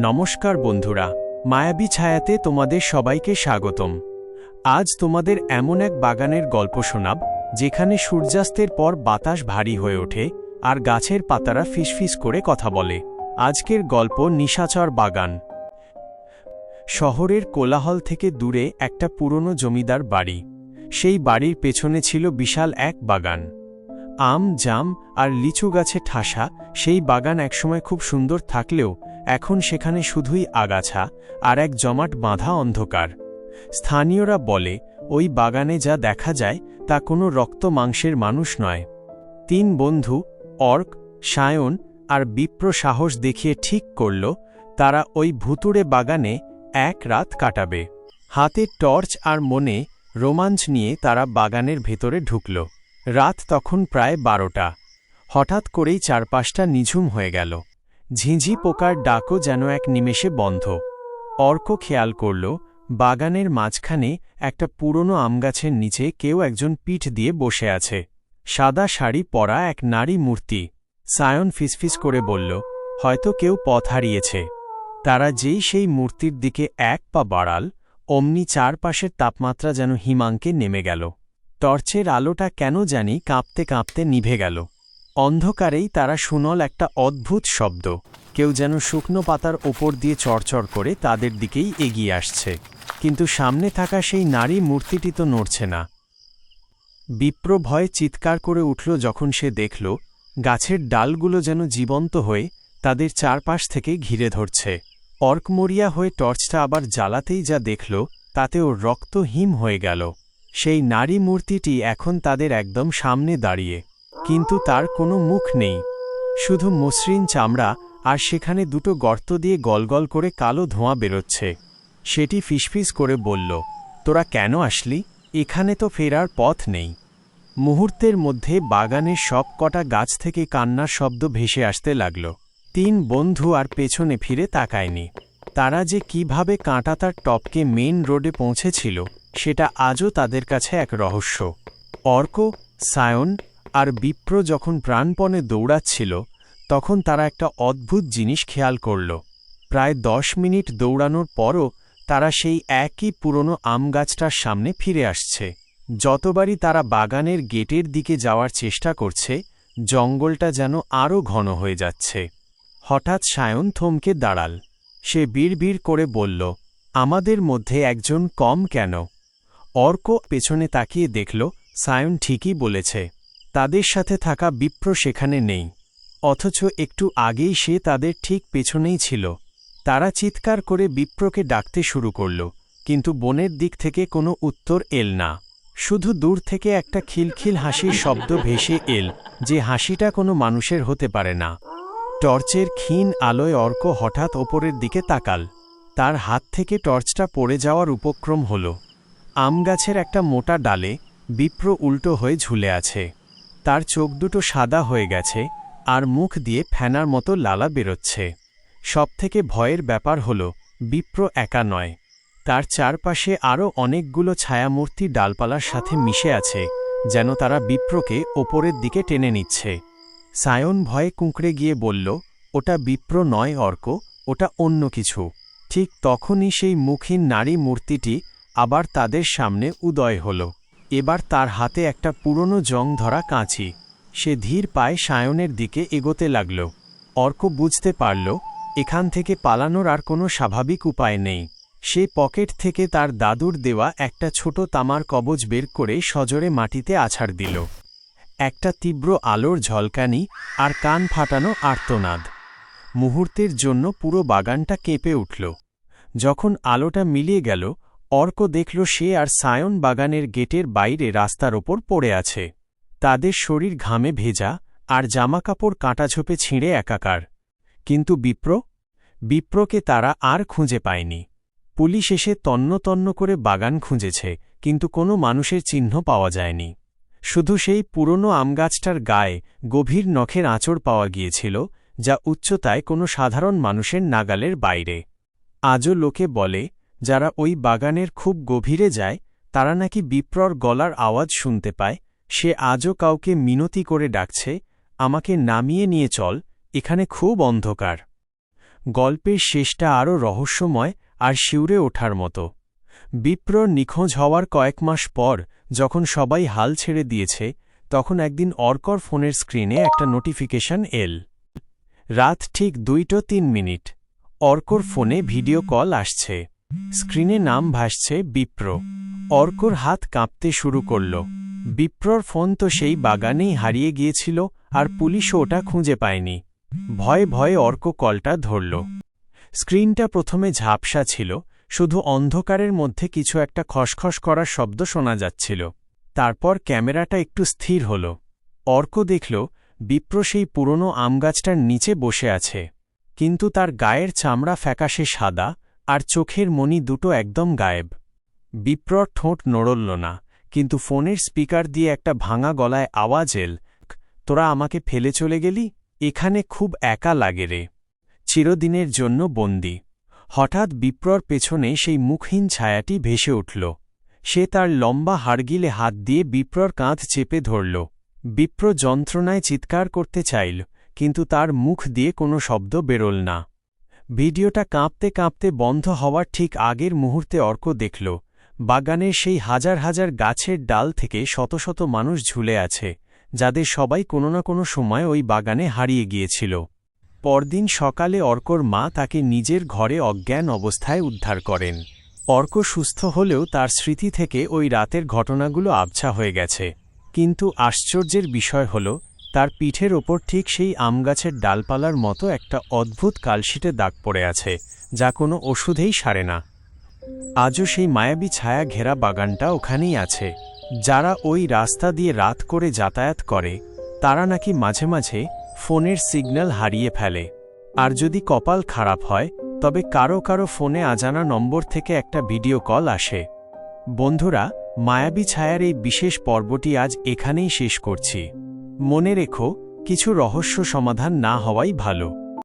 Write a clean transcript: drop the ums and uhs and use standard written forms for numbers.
নমস্কার বন্ধুরা, মায়াবী ছায়াতে তোমাদের সবাইকে স্বাগতম। আজ তোমাদের এমন এক বাগানের গল্প শোনাব যেখানে সূর্যাস্তের পর বাতাস ভারী হয়ে ওঠে আর গাছের পাতারা ফিসফিস করে কথা বলে। আজকের গল্প নিশাচর বাগান। শহরের কোলাহল থেকে দূরে একটা পুরনো জমিদার বাড়ি। সেই বাড়ির পেছনে ছিল বিশাল এক বাগান। আম, জাম আর লিচু গাছে ঠাসা সেই বাগান একসময় খুব সুন্দর থাকলেও এখন সেখানে শুধুই আগাছা আর এক জমাট বাঁধা অন্ধকার। স্থানীয়রা বলে ওই বাগানে যা দেখা যায় তা কোনো রক্ত মাংসের মানুষ নয়। তিন বন্ধু অর্ক, সায়ন আর বিপ্র সাহস দেখিয়ে ঠিক করল তারা ওই ভুতুড়ে বাগানে এক রাত কাটাবে। হাতে টর্চ আর মনে রোমাঞ্চ নিয়ে তারা বাগানের ভেতরে ঢুকল। রাত তখন প্রায় 12টা। হঠাৎ করেই চারপাশটা নিঝুম হয়ে গেল। ঝিঁঝি পোকার ডাকও যেন এক নিমেষে বন্ধ। অর্ক খেয়াল করল বাগানের মাঝখানে একটা পুরনো আমগাছের নিচে কেউ একজন পিঠ দিয়ে বসে আছে। সাদা শাড়ি পরা এক নারী মূর্তি। সায়ন ফিসফিস করে বলল, হয়তো কেউ পথ হারিয়েছে। তারা যেই সেই মূর্তির দিকে এক পা বাড়াল, অমনি চারপাশের তাপমাত্রা যেন হিমাঙ্কে নেমে গেল। টর্চের আলোটা কেন জানি কাঁপতে কাঁপতে নিভে গেল। অন্ধকারেই তারা শুনল একটা অদ্ভুত শব্দ। কেউ যেন শুকনো পাতার ওপর দিয়ে চড়চড় করে তাদের দিকেই এগিয়ে আসছে। কিন্তু সামনে থাকা সেই নারী মূর্তিটি তো নড়ছে না। বিপ্র ভয়ে চিৎকার করে উঠল যখন সে দেখল গাছের ডালগুলো যেন জীবন্ত হয়ে তাদের চারপাশ থেকে ঘিরে ধরছে। অর্ক মরিয়া হয়ে টর্চটা আবার জ্বালাতেই যা দেখল তাতে ওর রক্ত হিম হয়ে গেল। সেই নারী মূর্তিটি এখন তাদের একদম সামনে দাঁড়িয়ে, কিন্তু তার কোনো মুখ নেই, শুধু মসৃণ চামড়া, আর সেখানে দুটো গর্ত দিয়ে গলগল করে কালো ধোঁয়া বেরোচ্ছে। সেটি ফিসফিস করে বলল, তোরা কেন আসলি? এখানে তো ফেরার পথ নেই। মুহূর্তের মধ্যে বাগানের সব কটা গাছ থেকে কান্নার শব্দ ভেসে আসতে লাগল। তিন বন্ধু আর পেছনে ফিরে তাকায়নি। তারা যে কিভাবে কাঁটাতার টপকে মেইন রোডে পৌঁছেছিল সেটা আজও তাদের কাছে এক রহস্য। অর্ক, সায়ন আর বিপ্র যখন প্রাণপণে দৌড়াচ্ছিল তখন তারা একটা অদ্ভুত জিনিস খেয়াল করল। প্রায় 10 মিনিট দৌড়ানোর পরও তারা সেই একই পুরনো আম গাছটার সামনে ফিরে আসছে। যতবারই তারা বাগানের গেটের দিকে যাওয়ার চেষ্টা করছে, জঙ্গলটা যেন আরও ঘন হয়ে যাচ্ছে। হঠাৎ সায়ন থমকে দাঁড়াল। সে বিড়বিড় করে বলল, আমাদের মধ্যে একজন কম কেন? অর্ক পেছনে তাকিয়ে দেখল সায়ন ঠিকই বলেছে। তাদের সাথে থাকা বিপ্র সেখানে নেই, অথচ একটু আগেই সে তাদের ঠিক পেছনেই ছিল। তারা চিৎকার করে বিপ্রকে ডাকতে শুরু করল, কিন্তু বনের দিক থেকে কোনো উত্তর এল না। শুধু দূর থেকে একটা খিলখিল হাসির শব্দ ভেসে এল, যে হাসিটা কোনো মানুষের হতে পারে না। টর্চের ক্ষীণ আলোয় অর্ক হঠাৎ ওপরের দিকে তাকাল। তার হাত থেকে টর্চটা পড়ে যাওয়ার উপক্রম হল। আমগাছের একটা মোটা ডালে বিপ্র উল্টো হয়ে ঝুলে আছে। তার চোখ দুটো সাদা হয়ে গেছে আর মুখ দিয়ে ফেনার মতো লালা বেরোচ্ছে। সবথেকে ভয়ের ব্যাপার হল বিপ্র একা নয়, তার চারপাশে আরও অনেকগুলো ছায়ামূর্তি ডালপালার সাথে মিশে আছে, যেন তারা বিপ্রকে ওপরের দিকে টেনে নিচ্ছে। সায়ন ভয়ে কুঁকড়ে গিয়ে বলল, ওটা বিপ্র নয় অর্ক, ওটা অন্য কিছু। ঠিক তখনই সেই মুখহীন নারী মূর্তিটি আবার তাদের সামনে উদয় হল। এবার তার হাতে একটা পুরনো জং ধরা কাঁচি। সে ধীর পায়ে সায়নের দিকে এগোতে লাগল। অর্ক বুঝতে পারল এখান থেকে পালানোর আর কোনো স্বাভাবিক উপায় নেই। সে পকেট থেকে তার দাদুর দেওয়া একটা ছোট তামার কবজ বের করে সজোরে মাটিতে আছাড় দিল। একটা তীব্র আলোর ঝলকানি আর কান ফাটানো আর্তনাদ। মুহূর্তের জন্য পুরো বাগানটা কেঁপে উঠল। যখন আলোটা মিলিয়ে গেল, অর্ক দেখল সে আর সায়ন বাগানের গেটের বাইরে রাস্তার ওপর পড়ে আছে। তাদের শরীর ঘামে ভেজা আর জামাকাপড় কাঁটাঝোপে ছিঁড়ে একাকার। কিন্তু বিপ্রকে তারা আর খুঁজে পায়নি। পুলিশ এসে তন্ন তন্ন করে বাগান খুঁজেছে, কিন্তু কোনো মানুষের চিহ্ন পাওয়া যায়নি। শুধু সেই পুরনো আমগাছটার গায়ে গভীর নখের আঁচড় পাওয়া গিয়েছিল, যা উচ্চতায় কোনো সাধারণ মানুষের নাগালের বাইরে। আজও লোকে বলে যারা ওই বাগানের খুব গভীরে যায় তারা নাকি বিপ্রর গলার আওয়াজ শুনতে পায়। সে আজও কাউকে মিনতি করে ডাকছে, আমাকে নামিয়ে নিয়ে চল, এখানে খুব অন্ধকার। গল্পের শেষটা আরও রহস্যময় আর শিউরে ওঠার মতো। বিপ্রর নিখোঁজ হওয়ার কয়েক মাস পর যখন সবাই হাল ছেড়ে দিয়েছে, তখন একদিন অর্কর ফোনের স্ক্রিনে একটা নোটিফিকেশন এল। রাত ঠিক 2:03। অর্কর ফোনে ভিডিও কল আসছে। স্ক্রিনে নাম ভাসছে বিপ্র। অর্কর হাত কাঁপতে শুরু করল। বিপ্রর ফোন তো সেই বাগানেই হারিয়ে গিয়েছিল, আর পুলিশও ওটা খুঁজে পায়নি। ভয়ে ভয়ে অর্ক কলটা ধরল। স্ক্রিনটা প্রথমে ঝাপসা ছিল, শুধু অন্ধকারের মধ্যে কিছু একটা খসখস করার শব্দ শোনা যাচ্ছিল। তারপর ক্যামেরাটা একটু স্থির হল। অর্ক দেখল বিপ্র সেই পুরনো আমগাছটার নিচে বসে আছে, কিন্তু তার গায়ের চামড়া ফ্যাকাশে সাদা, আর চোখের মণি দুটো একদম গায়েব। বিপ্রর ঠোঁট নড়ল না, কিন্তু ফোনের স্পিকার দিয়ে একটা ভাঙা গলায় আওয়াজ এল, তোরা আমাকে ফেলে চলে গেলি? এখানে খুব একা লাগে রে, চিরদিনের জন্য বন্দী। হঠাৎ বিপ্রর পেছনে সেই মুখহীন ছায়াটি ভেসে উঠল। সে তার লম্বা হাড়গিলে হাত দিয়ে বিপ্রর কাঁধ চেপে ধরল। বিপ্র যন্ত্রণায় চিৎকার করতে চাইল, কিন্তু তার মুখ দিয়ে কোনো শব্দ বেরোল না। ভিডিওটা কাঁপতে কাঁপতে বন্ধ হওয়ার ঠিক আগের মুহূর্তে অর্ক দেখল বাগানের সেই হাজার হাজার গাছের ডাল থেকে শত শত মানুষ ঝুলে আছে, যাদের সবাই কোনো না কোনো সময় ওই বাগানে হারিয়ে গিয়েছিল। পরদিন সকালে অর্কর মা তাকে নিজের ঘরে অজ্ঞান অবস্থায় উদ্ধার করেন। অর্ক সুস্থ হলেও তার স্মৃতি থেকে ওই রাতের ঘটনাগুলো আবছা হয়ে গেছে। কিন্তু আশ্চর্যের বিষয় হল, তার পিঠের ওপর ঠিক সেই আমগাছের ডালপালার মতো একটা অদ্ভুত কালশিটে দাগ পড়ে আছে, যা কোনো ওষুধেই সারে না। আজও সেই মায়াবী ছায়া ঘেরা বাগানটা ওখানেই আছে। যারা ওই রাস্তা দিয়ে রাত করে যাতায়াত করে, তারা নাকি মাঝে মাঝে ফোনের সিগন্যাল হারিয়ে ফেলে। আর যদি কপাল খারাপ হয়, তবে কারো কারো ফোনে অজানা নম্বর থেকে একটা ভিডিও কল আসে। বন্ধুরা, মায়াবী ছায়ার এই বিশেষ পর্বটি আজ এখানেই শেষ করছি। মনে রেখো, কিছু রহস্য সমাধান না হওয়াই ভালো।